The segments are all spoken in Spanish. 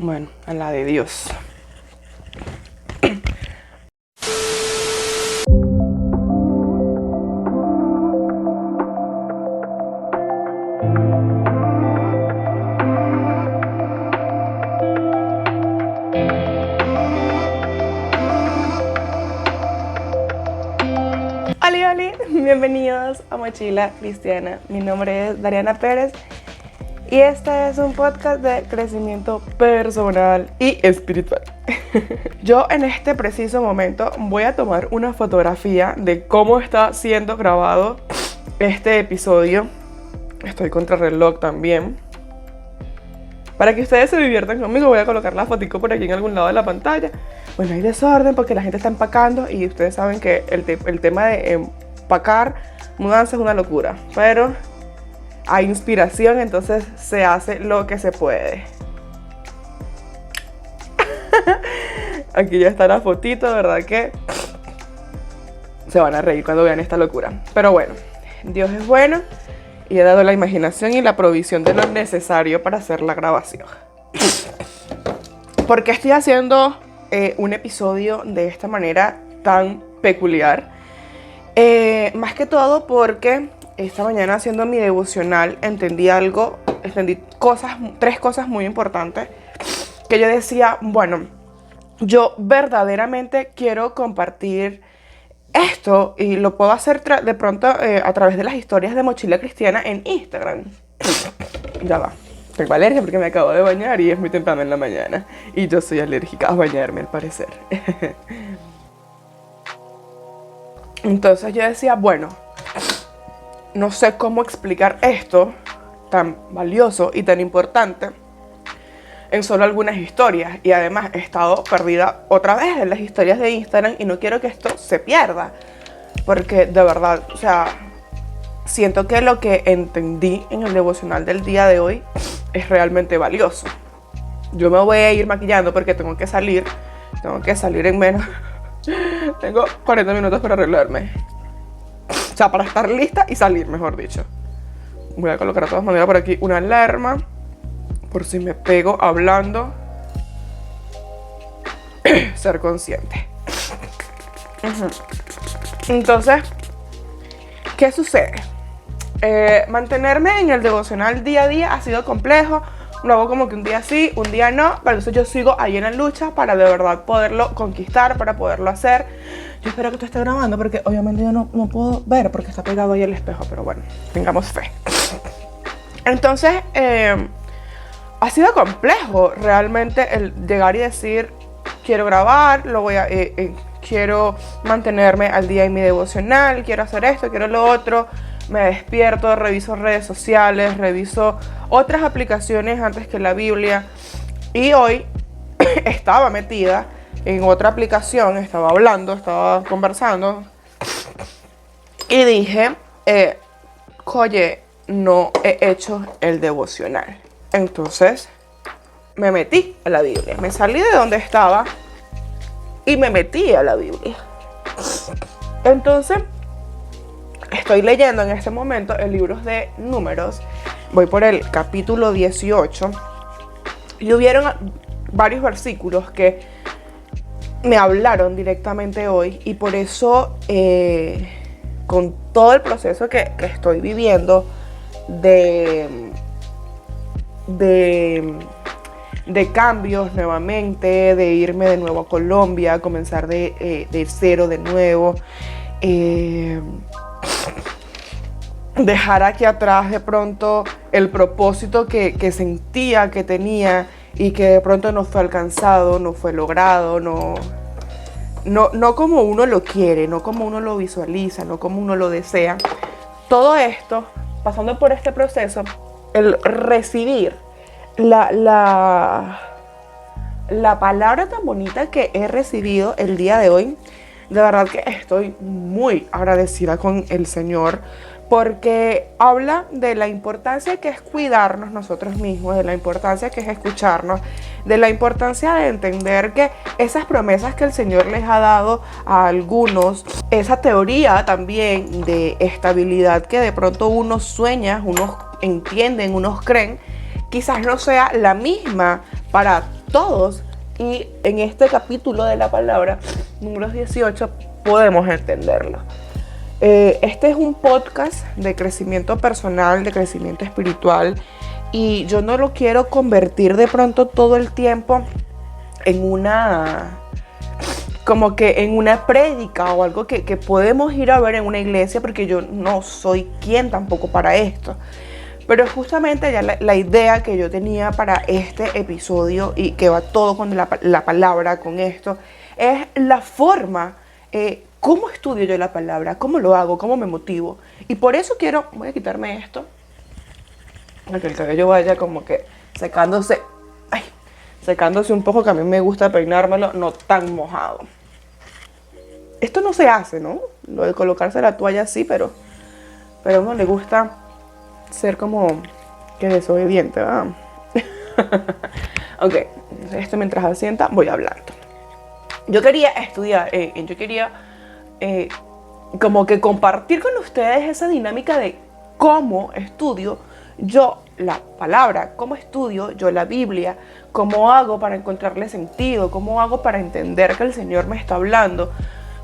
Bueno, a la de Dios. Hola, bienvenidos a Mochila Cristiana. Mi nombre es Dariana Pérez y este es un podcast de crecimiento personal y espiritual. Yo en este preciso momento voy a tomar una fotografía de cómo está siendo grabado este episodio. Estoy contra reloj también. Para que ustedes se diviertan conmigo, voy a colocar la fotico por aquí en algún lado de la pantalla. Bueno, hay desorden porque la gente está empacando y ustedes saben que el tema de empacar mudanza es una locura. Pero hay inspiración, entonces se hace lo que se puede. Aquí ya está la fotito, ¿verdad? Que se van a reír cuando vean esta locura. Pero bueno, Dios es bueno y he dado la imaginación y la provisión de lo necesario para hacer la grabación. ¿Por qué estoy haciendo un episodio de esta manera tan peculiar? Más que todo porque esta mañana haciendo mi devocional entendí tres cosas muy importantes que yo decía, bueno, yo verdaderamente quiero compartir esto y lo puedo hacer de pronto a través de las historias de Mochila Cristiana en Instagram. Ya va. Tengo alergia porque me acabo de bañar y es muy temprano en la mañana. Y yo soy alérgica a bañarme, al parecer. Entonces yo decía, bueno, no sé cómo explicar esto tan valioso y tan importante en solo algunas historias. Y además he estado perdida otra vez en las historias de Instagram y no quiero que esto se pierda. Porque de verdad, o sea, siento que lo que entendí en el devocional del día de hoy es realmente valioso. Yo me voy a ir maquillando porque tengo que salir en menos. Tengo 40 minutos para arreglarme. O sea, para estar lista y salir, mejor dicho. Voy a colocar de todas maneras por aquí una alarma por si me pego hablando. Ser consciente. Entonces, ¿qué sucede? Mantenerme en el devocional día a día ha sido complejo. Lo hago como que un día sí, un día no. Pero entonces yo sigo ahí en la lucha para de verdad poderlo conquistar, para poderlo hacer. Yo espero que esto esté grabando porque obviamente yo no puedo ver porque está pegado ahí el espejo. Pero bueno, tengamos fe. Entonces, ha sido complejo realmente el llegar y decir, quiero grabar, quiero mantenerme al día en mi devocional, quiero hacer esto, quiero lo otro. Me despierto, reviso redes sociales, reviso otras aplicaciones antes que la Biblia. Y hoy estaba metida en otra aplicación, estaba conversando. Y dije, oye, no he hecho el devocional. Entonces me metí a la Biblia. Me salí de donde estaba y me metí a la Biblia. Entonces estoy leyendo en este momento el libro de Números. Voy por el capítulo 18. Y hubieron varios versículos que me hablaron directamente hoy. Y por eso, con todo el proceso que estoy viviendo de cambios nuevamente, de irme de nuevo a Colombia, comenzar de cero de nuevo. Dejar aquí atrás de pronto el propósito que sentía que tenía y que de pronto no fue alcanzado, no fue logrado, no como uno lo quiere, no como uno lo visualiza, no como uno lo desea. Todo esto, pasando por este proceso, el recibir la palabra tan bonita que he recibido el día de hoy, de verdad que estoy muy agradecida con el Señor porque habla de la importancia que es cuidarnos nosotros mismos, de la importancia que es escucharnos, de la importancia de entender que esas promesas que el Señor les ha dado a algunos, esa teoría también de estabilidad que de pronto unos sueñan, unos entienden, unos creen, quizás no sea la misma para todos. Y en este capítulo de la palabra, número 18, podemos entenderlo. Este es un podcast de crecimiento personal, de crecimiento espiritual, y yo no lo quiero convertir de pronto todo el tiempo en una prédica o algo que podemos ir a ver en una iglesia, porque yo no soy quien tampoco para esto. Pero justamente ya la idea que yo tenía para este episodio, y que va todo con la palabra, con esto, es la forma, cómo estudio yo la palabra, cómo lo hago, cómo me motivo. Y por eso voy a quitarme esto, para que el cabello vaya como que secándose un poco, que a mí me gusta peinármelo no tan mojado. Esto no se hace, ¿no? Lo de colocarse la toalla así, pero a uno le gusta ser como que desobediente, ¿verdad? Ok, entonces esto mientras asienta voy hablando. Yo quería estudiar, como que compartir con ustedes esa dinámica de cómo estudio yo la palabra, cómo estudio yo la Biblia, cómo hago para encontrarle sentido, cómo hago para entender que el Señor me está hablando,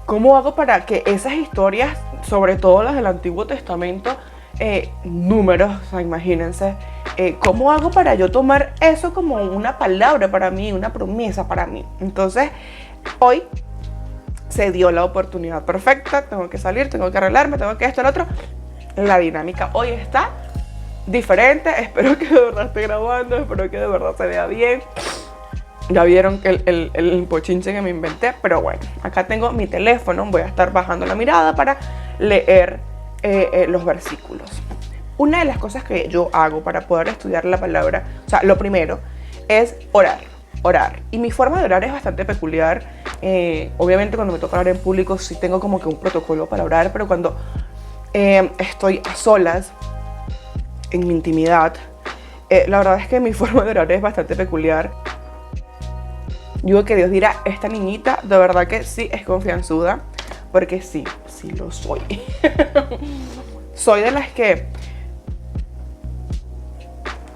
cómo hago para que esas historias, sobre todo las del Antiguo Testamento, números, o sea, imagínense, cómo hago para yo tomar eso como una palabra para mí, una promesa para mí. Entonces, hoy se dio la oportunidad perfecta, tengo que salir, tengo que arreglarme, tengo que esto, el otro. La dinámica hoy está diferente, espero que de verdad esté grabando, espero que de verdad se vea bien. Ya vieron que el pochinche que me inventé, pero bueno, acá tengo mi teléfono, voy a estar bajando la mirada para leer los versículos. Una de las cosas que yo hago para poder estudiar la palabra, o sea, lo primero es orar. Y mi forma de orar es bastante peculiar. Obviamente cuando me toca orar en público sí tengo como que un protocolo para orar, pero cuando estoy a solas, en mi intimidad, la verdad es que mi forma de orar es bastante peculiar. Digo que Dios dirá, esta niñita de verdad que sí es confianzuda, porque sí lo soy. Soy de las que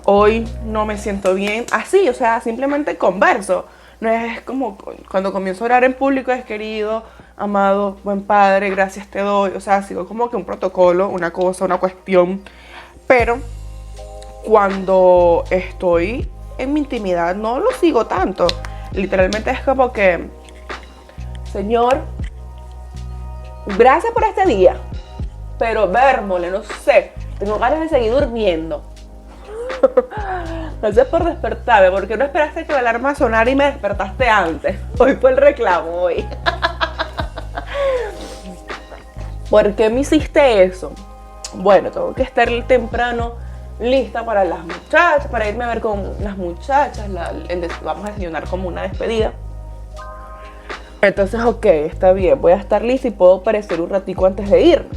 hoy no me siento bien, así, o sea, simplemente converso. No es como cuando comienzo a orar en público, es querido, amado, buen Padre, gracias te doy. O sea, sigo como que un protocolo, una cosa, una cuestión. Pero cuando estoy en mi intimidad no lo sigo tanto. Literalmente es como que, Señor, gracias por este día, pero vérmole, no sé, tengo ganas de seguir durmiendo. Gracias por despertarme, porque no esperaste que la alarma sonara y me despertaste antes. Hoy fue el reclamo, hoy. ¿Por qué me hiciste eso? Bueno, tengo que estar temprano, lista para las muchachas, para irme a ver con las muchachas, vamos a desayunar como una despedida. Entonces, ok, está bien, voy a estar lista y puedo aparecer un ratico antes de ir.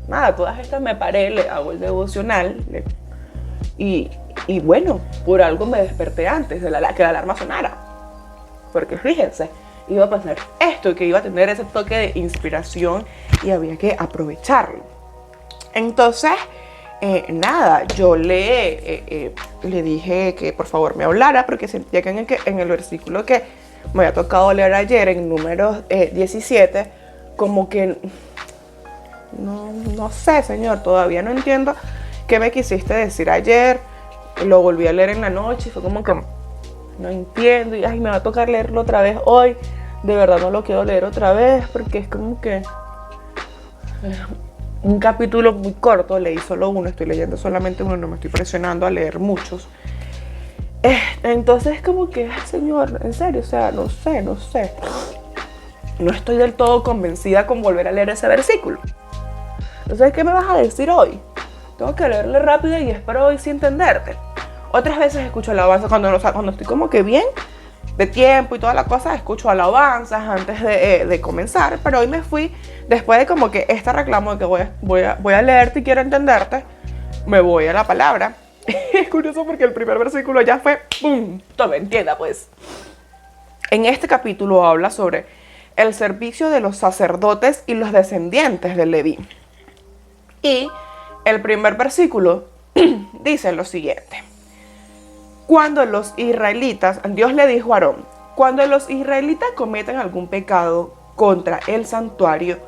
Nada, todas estas me paré, le hago el devocional y bueno, por algo me desperté antes de que la alarma sonara. Porque fíjense, iba a pasar esto, que iba a tener ese toque de inspiración y había que aprovecharlo. Entonces, nada, yo le dije que por favor me hablara, porque sentía que en el versículo que me había tocado leer ayer, en números 17, como que, no sé, Señor, todavía no entiendo qué me quisiste decir ayer. Lo volví a leer en la noche y fue como que no entiendo y me va a tocar leerlo otra vez hoy. De verdad no lo quiero leer otra vez porque es como que un capítulo muy corto, leí solo uno, estoy leyendo solamente uno, no me estoy presionando a leer muchos. Entonces como que, Señor, en serio, o sea, no sé. No estoy del todo convencida con volver a leer ese versículo. Entonces, ¿qué me vas a decir hoy? Tengo que leerle rápido y espero hoy sí entenderte. Otras veces escucho alabanza cuando estoy como que bien de tiempo y toda la cosa, escucho alabanzas antes de comenzar, pero hoy me fui después de como que este reclamo de que voy a leerte y quiero entenderte, me voy a la palabra. Es curioso porque el primer versículo ya fue ¡pum! Tome, entienda pues. En este capítulo habla sobre el servicio de los sacerdotes y los descendientes de Leví. Y el primer versículo dice lo siguiente: cuando los israelitas, Dios le dijo a Aarón, cuando los israelitas cometen algún pecado contra el santuario,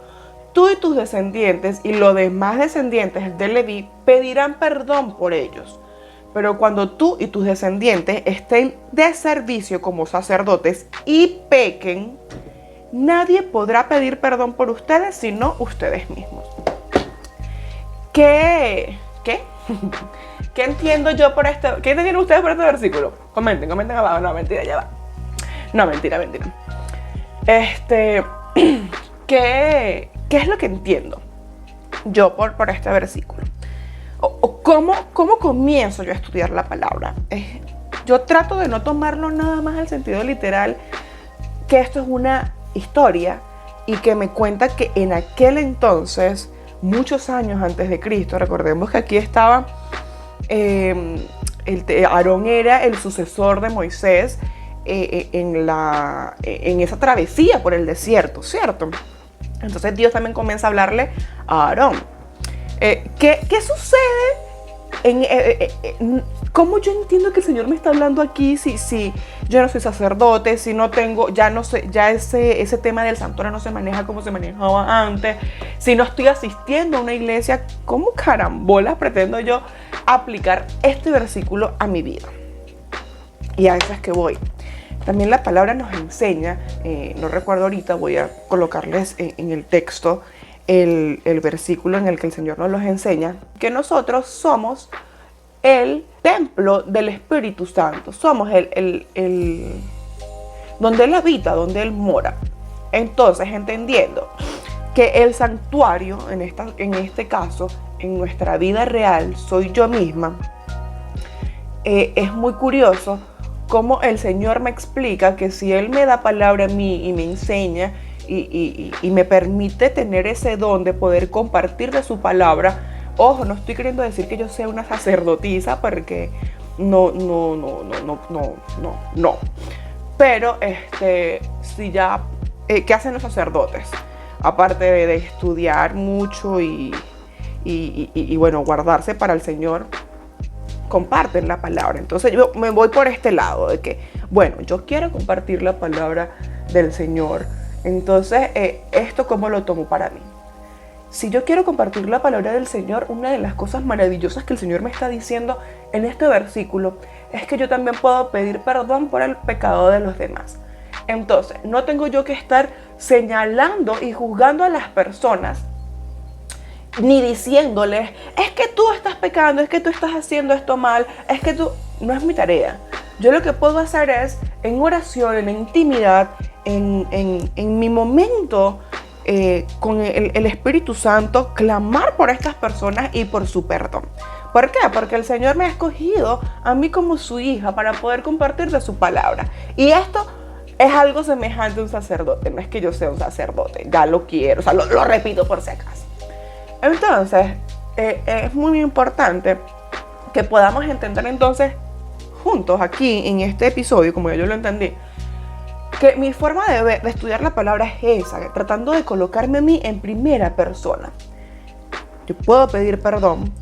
tú y tus descendientes y los demás descendientes de Leví pedirán perdón por ellos. Pero cuando tú y tus descendientes estén de servicio como sacerdotes y pequen, nadie podrá pedir perdón por ustedes sino ustedes mismos. ¿Qué? ¿Qué entiendo yo por este? ¿Qué entienden ustedes por este versículo? Comenten abajo. No, mentira, ya va. No, mentira. ¿Qué es lo que entiendo yo por este versículo? ¿Cómo comienzo yo a estudiar la palabra? Yo trato de no tomarlo nada más al sentido literal, que esto es una historia y que me cuenta que en aquel entonces, muchos años antes de Cristo, recordemos que aquí estaba, Aarón era el sucesor de Moisés en esa travesía por el desierto, ¿cierto? Entonces Dios también comienza a hablarle a Aarón. ¿Qué sucede? ¿Cómo yo entiendo que el Señor me está hablando aquí si yo no soy sacerdote, si no tengo, ya no sé, ya ese tema del santuario no se maneja como se manejaba antes, si no estoy asistiendo a una iglesia? ¿Cómo carambolas pretendo yo aplicar este versículo a mi vida? Y a eso es que voy. También la palabra nos enseña, no recuerdo ahorita, voy a colocarles en el texto el versículo en el que el Señor nos los enseña, que nosotros somos el templo del Espíritu Santo, somos donde Él habita, donde Él mora. Entonces, entendiendo que el santuario, en este caso, en nuestra vida real, soy yo misma, es muy curioso cómo el Señor me explica que si Él me da palabra a mí y me enseña y me permite tener ese don de poder compartir de su palabra. Ojo, no estoy queriendo decir que yo sea una sacerdotisa, porque no. Pero si ya, ¿qué hacen los sacerdotes? Aparte de estudiar mucho y bueno, guardarse para el Señor, comparten la palabra. Entonces yo me voy por este lado de que, bueno, yo quiero compartir la palabra del Señor. Entonces, ¿esto cómo lo tomo para mí? Si yo quiero compartir la palabra del Señor, una de las cosas maravillosas que el Señor me está diciendo en este versículo es que yo también puedo pedir perdón por el pecado de los demás. Entonces, no tengo yo que estar señalando y juzgando a las personas, ni diciéndoles, es que tú estás pecando, es que tú estás haciendo esto mal, es que tú... No es mi tarea. Yo lo que puedo hacer es, en oración, en intimidad, en mi momento con el Espíritu Santo, clamar por estas personas y por su perdón. ¿Por qué? Porque el Señor me ha escogido a mí como su hija para poder compartir de su palabra. Y esto es algo semejante a un sacerdote. No es que yo sea un sacerdote, ya lo quiero, o sea, lo repito por si acaso. Entonces, es muy importante que podamos entender entonces juntos aquí en este episodio, como yo lo entendí, que mi forma de estudiar la palabra es esa, tratando de colocarme a mí en primera persona. Yo puedo pedir perdón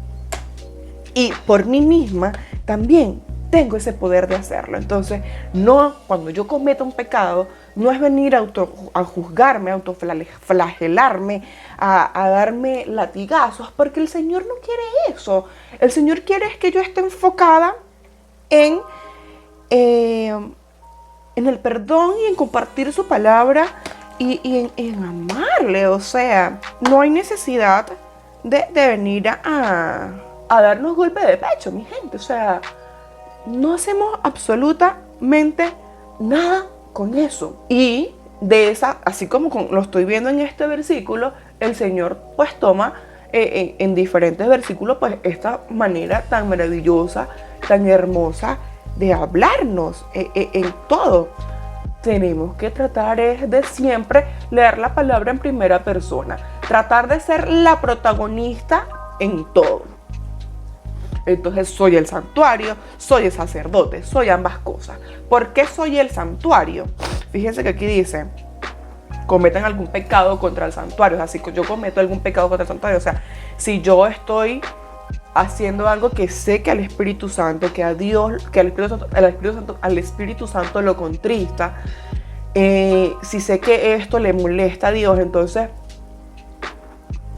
y por mí misma también tengo ese poder de hacerlo. Entonces, no, cuando yo cometo un pecado, no es venir a juzgarme, a autoflagelarme, a darme latigazos, porque el Señor no quiere eso. El Señor quiere es que yo esté enfocada en el perdón y en compartir su palabra y en amarle. O sea, no hay necesidad de venir a darnos golpe de pecho, mi gente. O sea, no hacemos absolutamente nada con eso. Y de esa, así como lo estoy viendo en este versículo, el Señor pues toma en diferentes versículos pues esta manera tan maravillosa, tan hermosa de hablarnos en todo. Tenemos que tratar de siempre leer la palabra en primera persona, tratar de ser la protagonista en todo. Entonces soy el santuario, soy el sacerdote, soy ambas cosas. ¿Por qué soy el santuario? Fíjense que aquí dice, cometan algún pecado contra el santuario. O sea, si yo cometo algún pecado contra el santuario, o sea, si yo estoy haciendo algo que sé que al Espíritu Santo, que a Dios, que al Espíritu Santo lo contrista, si sé que esto le molesta a Dios, entonces,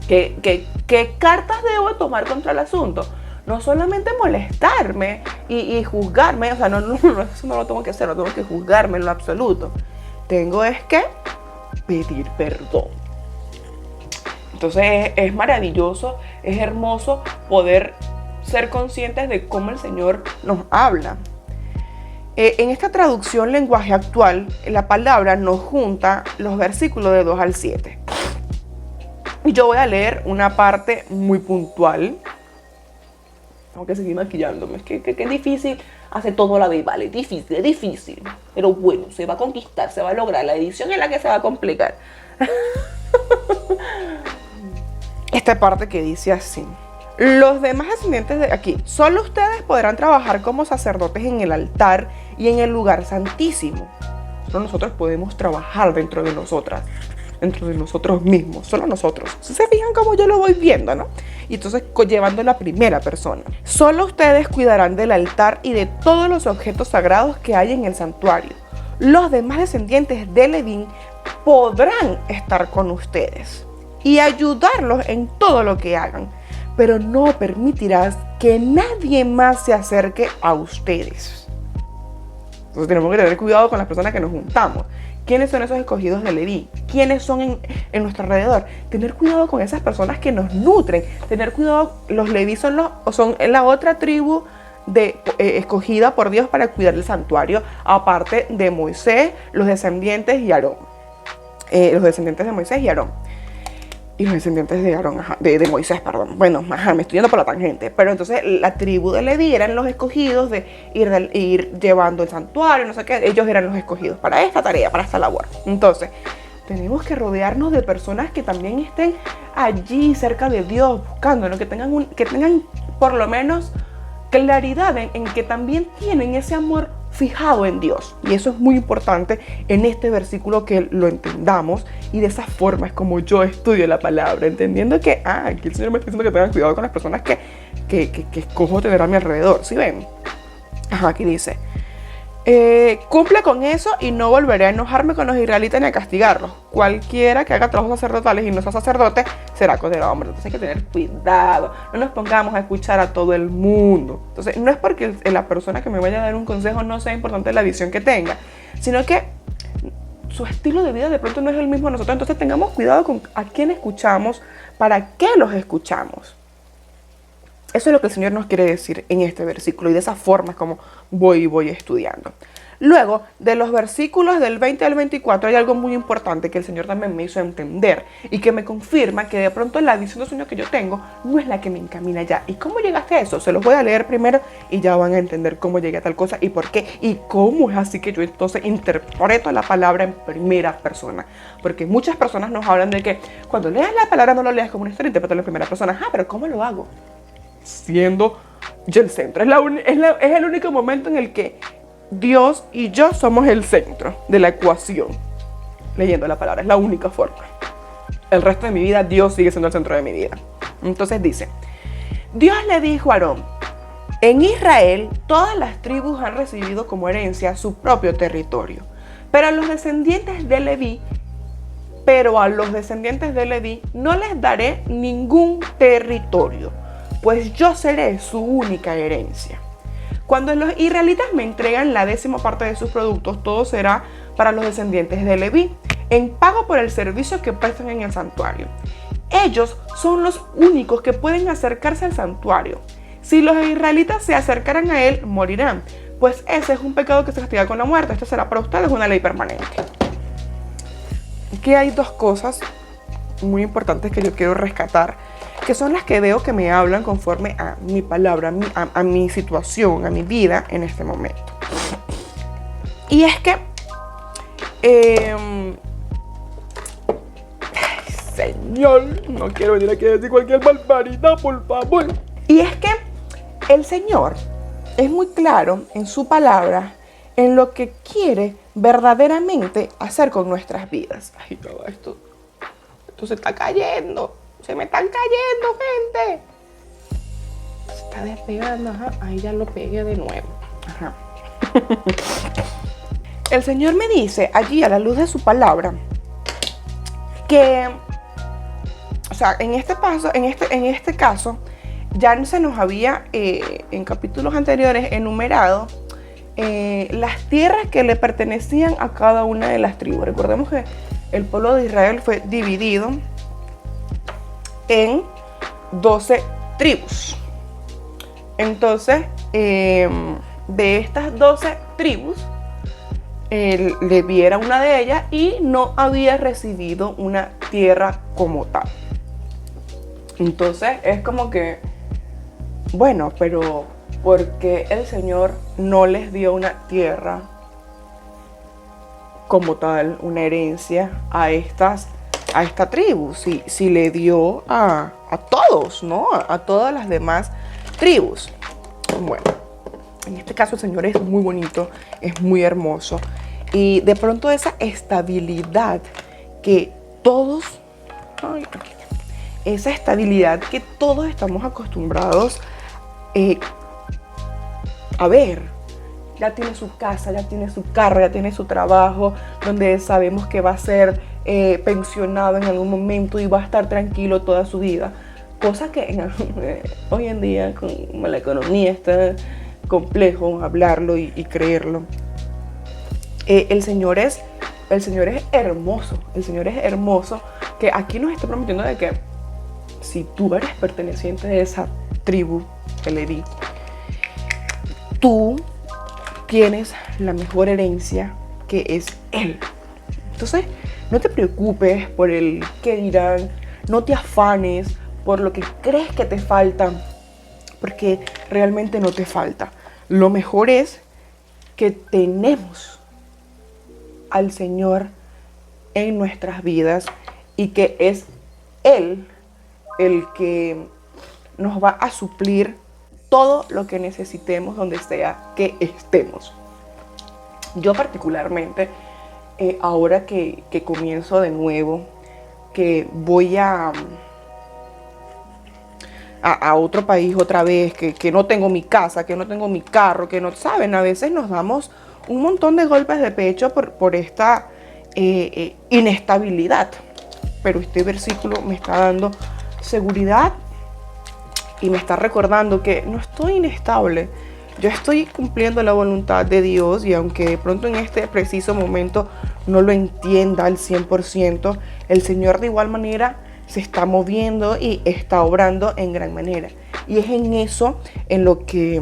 ¿qué cartas debo tomar contra el asunto? No solamente molestarme y juzgarme, o sea, eso no lo tengo que hacer, no tengo que juzgarme en lo absoluto. Tengo es que pedir perdón. Entonces es maravilloso, es hermoso poder ser conscientes de cómo el Señor nos habla. En esta traducción lenguaje actual, la palabra nos junta los versículos de 2 al 7. Y yo voy a leer una parte muy puntual. Tengo que seguir maquillándome. Es que es difícil hacer todo a la vez, ¿vale? Es difícil. Pero bueno, se va a conquistar, se va a lograr. La edición es la que se va a complicar. Esta parte que dice así: los demás descendientes de aquí, solo ustedes podrán trabajar como sacerdotes en el altar y en el lugar santísimo. Solo nosotros podemos trabajar dentro de nosotras, dentro de nosotros mismos, solo nosotros. ¿Se fijan cómo yo lo voy viendo, no? Y entonces llevando la primera persona. Solo ustedes cuidarán del altar y de todos los objetos sagrados que hay en el santuario. Los demás descendientes de Leví podrán estar con ustedes y ayudarlos en todo lo que hagan, pero no permitirás que nadie más se acerque a ustedes. Entonces tenemos que tener cuidado con las personas que nos juntamos. ¿Quiénes son esos escogidos de Leví? ¿Quiénes son en nuestro alrededor? Tener cuidado con esas personas que nos nutren. Tener cuidado, los Leví son la otra tribu escogida por Dios para cuidar el santuario, aparte de Moisés, los descendientes y Aarón. Los descendientes de Moisés y Aarón. Y los descendientes de Aarón, de Moisés, perdón. Bueno, me estoy yendo por la tangente. Pero entonces la tribu de Leví eran los escogidos de ir llevando el santuario, no sé qué. Ellos eran los escogidos para esta tarea, para esta labor. Entonces, tenemos que rodearnos de personas que también estén allí cerca de Dios, buscándolo, que tengan por lo menos claridad en que también tienen ese amor fijado en Dios. Y eso es muy importante en este versículo, que lo entendamos, y de esa forma es como yo estudio la palabra, entendiendo que aquí el Señor me está diciendo que tengan cuidado con las personas que escojo tener a mi alrededor. ¿Sí ven? Aquí dice: cumple con eso y no volveré a enojarme con los israelitas ni a castigarlos. Cualquiera que haga trabajos sacerdotales y no sea sacerdote será condenado. Entonces hay que tener cuidado, no nos pongamos a escuchar a todo el mundo. Entonces no es porque la persona que me vaya a dar un consejo no sea importante la visión que tenga, sino que su estilo de vida de pronto no es el mismo de nosotros. Entonces tengamos cuidado con a quién escuchamos, para qué los escuchamos. Eso es lo que el Señor nos quiere decir en este versículo, y de esa forma es como voy estudiando. Luego, de los versículos del 20 al 24, hay algo muy importante que el Señor también me hizo entender y que me confirma que de pronto la visión de sueño que yo tengo no es la que me encamina ya. ¿Y cómo llegaste a eso? Se los voy a leer primero y ya van a entender cómo llegué a tal cosa y por qué y cómo es así que yo entonces interpreto la palabra en primera persona. Porque muchas personas nos hablan de que cuando leas la palabra no lo leas como una historia, interprétalo en primera persona. Pero ¿cómo lo hago? Siendo yo el centro. Es el único momento en el que Dios y yo somos el centro de la ecuación. Leyendo la palabra, es la única forma. El resto de mi vida, Dios sigue siendo el centro de mi vida. Entonces dice: Dios le dijo a Aarón: en Israel todas las tribus han recibido como herencia su propio territorio, pero a los descendientes de Leví no les daré ningún territorio, pues yo seré su única herencia. Cuando los israelitas me entregan la 10ª parte de sus productos, todo será para los descendientes de Leví, en pago por el servicio que prestan en el santuario. Ellos son los únicos que pueden acercarse al santuario. Si los israelitas se acercaran a él, morirán, pues ese es un pecado que se castiga con la muerte. Esto será para ustedes una ley permanente. Aquí hay dos cosas muy importantes que yo quiero rescatar, que son las que veo que me hablan conforme a mi palabra, a mi situación, a mi vida en este momento. Y es que, Señor, no quiero venir aquí a decir cualquier barbaridad, por favor. Y es que el Señor es muy claro en su palabra en lo que quiere verdaderamente hacer con nuestras vidas. Ay, todo esto se está cayendo. Se me están cayendo, gente. Se está despegando, ajá. Ahí ya lo pegué de nuevo. Ajá. El Señor me dice allí a la luz de su palabra que, o sea, en este caso, ya se nos había en capítulos anteriores enumerado las tierras que le pertenecían a cada una de las tribus. Recordemos que el pueblo de Israel fue dividido en 12 tribus. Entonces, de estas 12 tribus, Leví era una de ellas y no había recibido una tierra como tal. Entonces es como que, bueno, pero ¿por qué el Señor no les dio una tierra como tal, una herencia a esta tribu? Si le dio a todos, ¿no? A todas las demás tribus. Bueno, en este caso el Señor es muy bonito, es muy hermoso. Y de pronto esa estabilidad que todos, estamos acostumbrados a ver. Ya tiene su casa, ya tiene su carro, ya tiene su trabajo, donde sabemos que va a ser pensionado en algún momento y va a estar tranquilo toda su vida. Cosa que hoy en día, con la economía, está complejo hablarlo y creerlo. El Señor es hermoso. El Señor es hermoso, que aquí nos está prometiendo de que si tú eres perteneciente de esa tribu que le di, tú tienes la mejor herencia, que es Él. Entonces, no te preocupes por el qué dirán, no te afanes por lo que crees que te falta, porque realmente no te falta. Lo mejor es que tenemos al Señor en nuestras vidas y que es Él el que nos va a suplir todo lo que necesitemos donde sea que estemos. Yo particularmente, ahora que comienzo de nuevo, que voy a otro país otra vez, que no tengo mi casa, que no tengo mi carro, que no saben, a veces nos damos un montón de golpes de pecho por esta inestabilidad. Pero este versículo me está dando seguridad y me está recordando que no estoy inestable. Yo estoy cumpliendo la voluntad de Dios, y aunque de pronto en este preciso momento no lo entienda al 100%, el Señor de igual manera se está moviendo y está obrando en gran manera. Y es en eso en lo que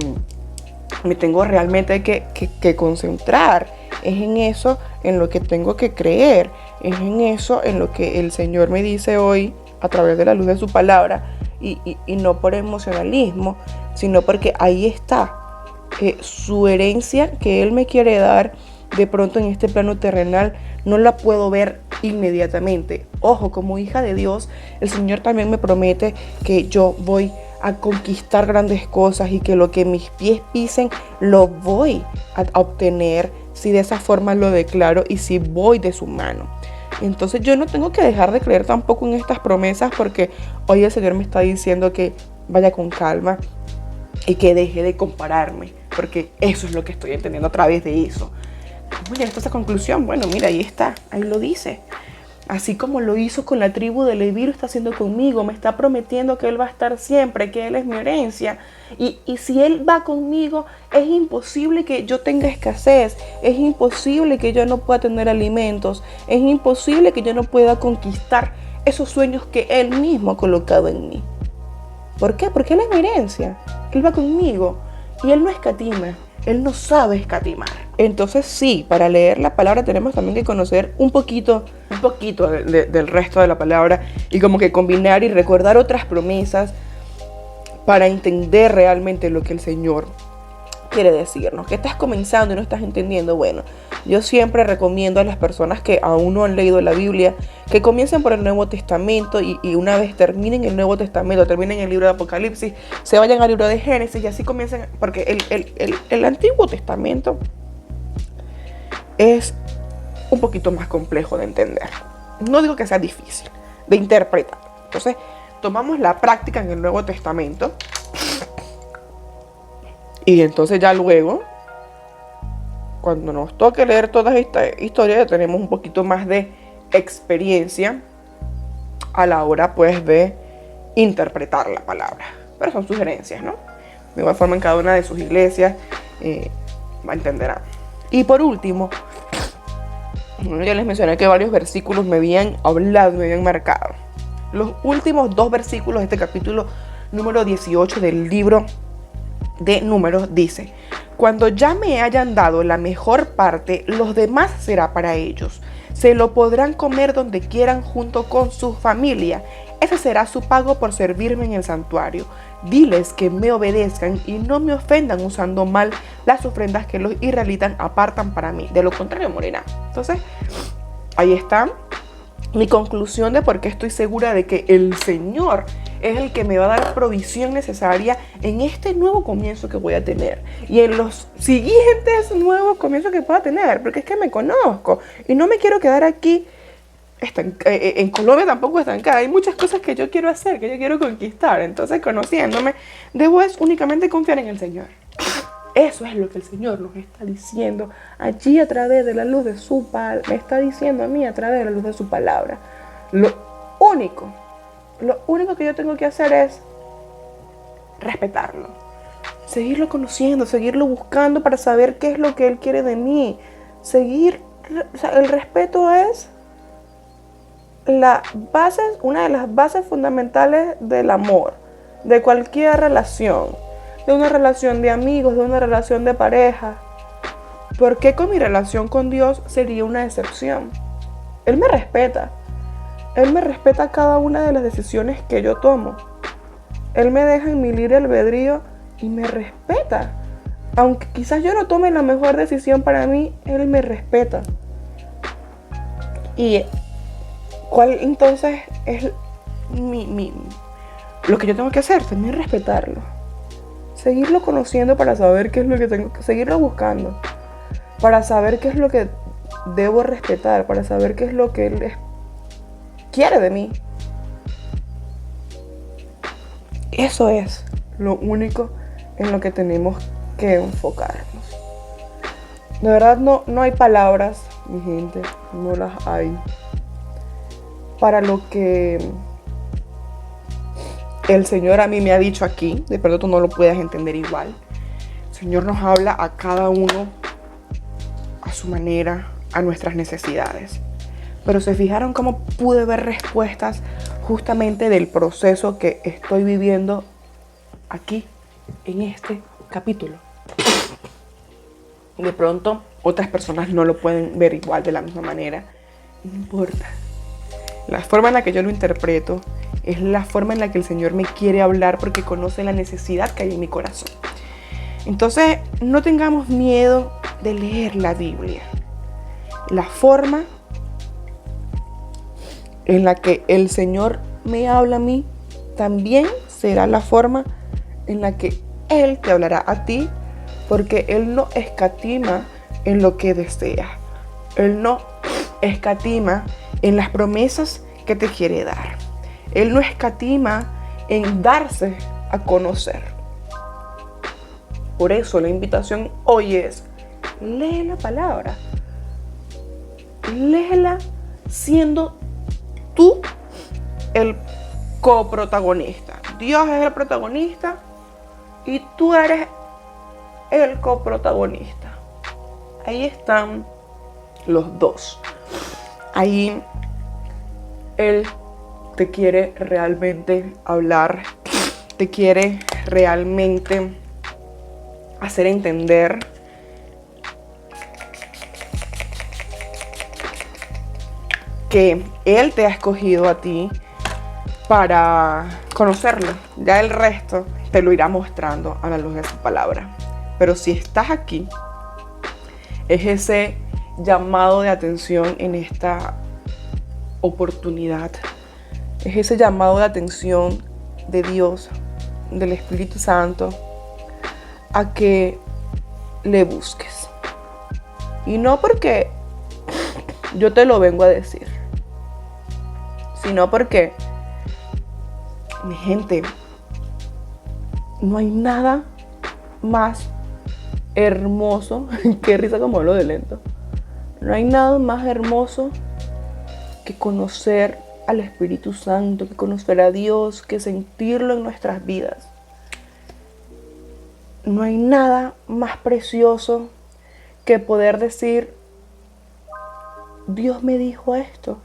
me tengo realmente que concentrar. Es en eso en lo que tengo que creer. Es en eso en lo que el Señor me dice hoy a través de la luz de su palabra, y no por emocionalismo, sino porque ahí está su herencia que Él me quiere dar. De pronto en este plano terrenal no la puedo ver inmediatamente. Ojo, como hija de Dios, el Señor también me promete que yo voy a conquistar grandes cosas y que lo que mis pies pisen lo voy a obtener si de esa forma lo declaro y si voy de su mano. Entonces yo no tengo que dejar de creer tampoco en estas promesas, porque hoy el Señor me está diciendo que vaya con calma y que deje de compararme, porque eso es lo que estoy entendiendo a través de eso. ¿Cómo llegaste a esa conclusión? Bueno, mira, ahí está, ahí lo dice. Así como lo hizo con la tribu de Leví, lo está haciendo conmigo. Me está prometiendo que Él va a estar siempre, que Él es mi herencia. Y si Él va conmigo, es imposible que yo tenga escasez. Es imposible que yo no pueda tener alimentos. Es imposible que yo no pueda conquistar esos sueños que Él mismo ha colocado en mí. ¿Por qué? Porque Él es mi herencia. Él va conmigo. Y Él no escatima. Él no sabe escatimar. Entonces sí, para leer la palabra tenemos también que conocer un poquito del resto de la palabra, y como que combinar y recordar otras promesas para entender realmente lo que el Señor quiere decirnos. ¿Qué estás comenzando y no estás entendiendo? Bueno, yo siempre recomiendo a las personas que aún no han leído la Biblia que comiencen por el Nuevo Testamento y una vez terminen el Nuevo Testamento, terminen el libro de Apocalipsis, se vayan al libro de Génesis y así comiencen, porque el Antiguo Testamento es un poquito más complejo de entender. No digo que sea difícil de interpretar. Entonces, tomamos la práctica en el Nuevo Testamento Y entonces ya luego, cuando nos toque leer todas estas historias, ya tenemos un poquito más de experiencia a la hora pues de interpretar la palabra. Pero son sugerencias, ¿no? De igual forma en cada una de sus iglesias entenderán. Y por último, ya les mencioné que varios versículos me habían hablado, me habían marcado. Los últimos 2 versículos de este capítulo número 18 del libro de Números dice: cuando ya me hayan dado la mejor parte, los demás será para ellos. Se lo podrán comer donde quieran junto con su familia. Ese será su pago por servirme en el santuario. Diles que me obedezcan y no me ofendan usando mal las ofrendas que los israelitas apartan para mí. De lo contrario, morirán. Entonces, ahí está mi conclusión de por qué estoy segura de que el Señor es el que me va a dar provisión necesaria en este nuevo comienzo que voy a tener y en los siguientes nuevos comienzos que pueda tener, porque es que me conozco y no me quiero quedar aquí en Colombia tampoco estancada. Hay muchas cosas que yo quiero hacer, que yo quiero conquistar. Entonces, conociéndome, debo únicamente confiar en el Señor. Eso es lo que el Señor nos está diciendo allí a través de la luz de su palabra. Me está diciendo a mí a través de la luz de su palabra. Lo único que yo tengo que hacer es respetarlo, seguirlo conociendo, seguirlo buscando para saber qué es lo que Él quiere de mí. El respeto es una de las bases fundamentales del amor, de cualquier relación, de una relación de amigos, de una relación de pareja. ¿Por qué con mi relación con Dios sería una excepción? Él me respeta. Él me respeta cada una de las decisiones que yo tomo. Él me deja en mi libre albedrío y me respeta. Aunque quizás yo no tome la mejor decisión para mí, Él me respeta. Y ¿cuál entonces es lo que yo tengo que hacer? También respetarlo. Seguirlo conociendo para saber qué es lo que tengo que seguirlo buscando. Para saber qué es lo que debo respetar. Para saber qué es lo que Él quiere de mí. Eso es lo único en lo que tenemos que enfocarnos. De verdad no hay palabras, mi gente, no las hay, para lo que el Señor a mí me ha dicho aquí. De pronto tú no lo puedas entender igual. El Señor nos habla a cada uno a su manera, a nuestras necesidades. Pero se fijaron cómo pude ver respuestas justamente del proceso que estoy viviendo aquí, en este capítulo. De pronto, otras personas no lo pueden ver igual, de la misma manera. No importa. La forma en la que yo lo interpreto es la forma en la que el Señor me quiere hablar, porque conoce la necesidad que hay en mi corazón. Entonces, no tengamos miedo de leer la Biblia. La forma en la que el Señor me habla a mí también será la forma en la que Él te hablará a ti, porque Él no escatima en lo que desea. Él no escatima en las promesas que te quiere dar. Él no escatima en darse a conocer. Por eso la invitación hoy es: lee la palabra. Léela siendo tú el coprotagonista. Dios es el protagonista y tú eres el coprotagonista. Ahí están los dos. Ahí Él te quiere realmente hablar, te quiere realmente hacer entender que Él te ha escogido a ti para conocerlo. Ya el resto te lo irá mostrando a la luz de su palabra. Pero si estás aquí, es ese llamado de atención en esta oportunidad. Es ese llamado de atención de Dios, del Espíritu Santo, a que le busques. Y no porque yo te lo vengo a decir, sino porque, mi gente, no hay nada más hermoso, qué risa como hablo de lento. No hay nada más hermoso que conocer al Espíritu Santo, que conocer a Dios, que sentirlo en nuestras vidas. No hay nada más precioso que poder decir, Dios me dijo esto.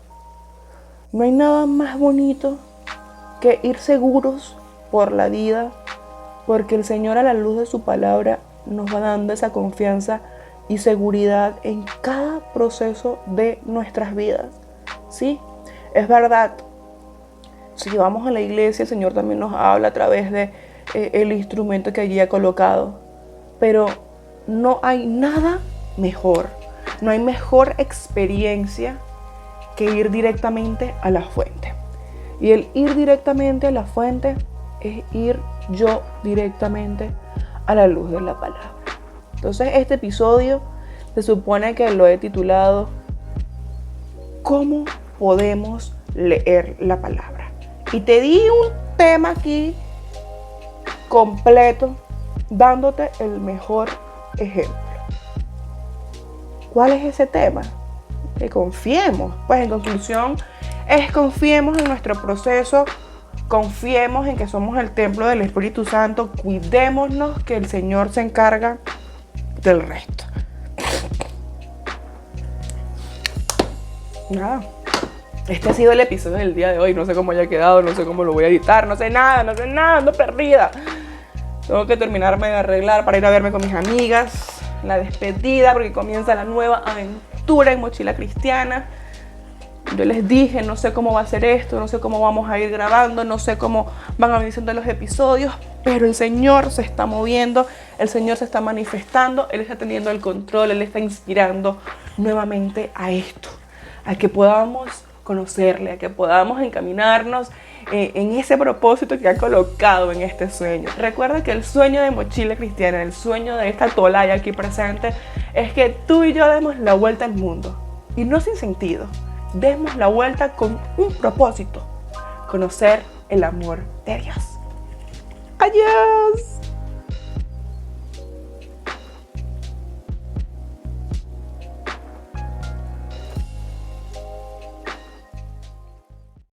No hay nada más bonito que ir seguros por la vida, porque el Señor, a la luz de su palabra, nos va dando esa confianza y seguridad en cada proceso de nuestras vidas. Sí, es verdad. Si vamos a la iglesia, el Señor también nos habla a través de el instrumento que allí ha colocado. Pero no hay nada mejor, no hay mejor experiencia que ir directamente a la fuente. Y el ir directamente a la fuente es ir yo directamente a la luz de la palabra. Entonces este episodio se supone que lo he titulado ¿Cómo podemos leer la palabra? Y te di un tema aquí completo dándote el mejor ejemplo. ¿Cuál es ese tema? Que confiemos. Pues en conclusión es confiemos en nuestro proceso, confiemos en que somos el templo del Espíritu Santo, cuidémonos que el Señor se encarga del resto. Nada. Este ha sido el episodio del día de hoy. No sé cómo haya quedado, no sé cómo lo voy a editar, no sé nada, ando perdida. Tengo que terminarme de arreglar para ir a verme con mis amigas, la despedida, porque comienza la nueva aventura en Mochila Cristiana. Yo les dije, no sé cómo va a ser esto, no sé cómo vamos a ir grabando, no sé cómo van a venir siendo los episodios, pero el Señor se está moviendo, el Señor se está manifestando, Él está teniendo el control, Él está inspirando nuevamente a esto, a que podamos conocerle, a que podamos encaminarnos en ese propósito que ha colocado en este sueño. Recuerda que el sueño de Mochila Cristiana, el sueño de esta Tolaya aquí presente, es que tú y yo demos la vuelta al mundo, y no sin sentido. Demos la vuelta con un propósito: conocer el amor de Dios. ¡Adiós!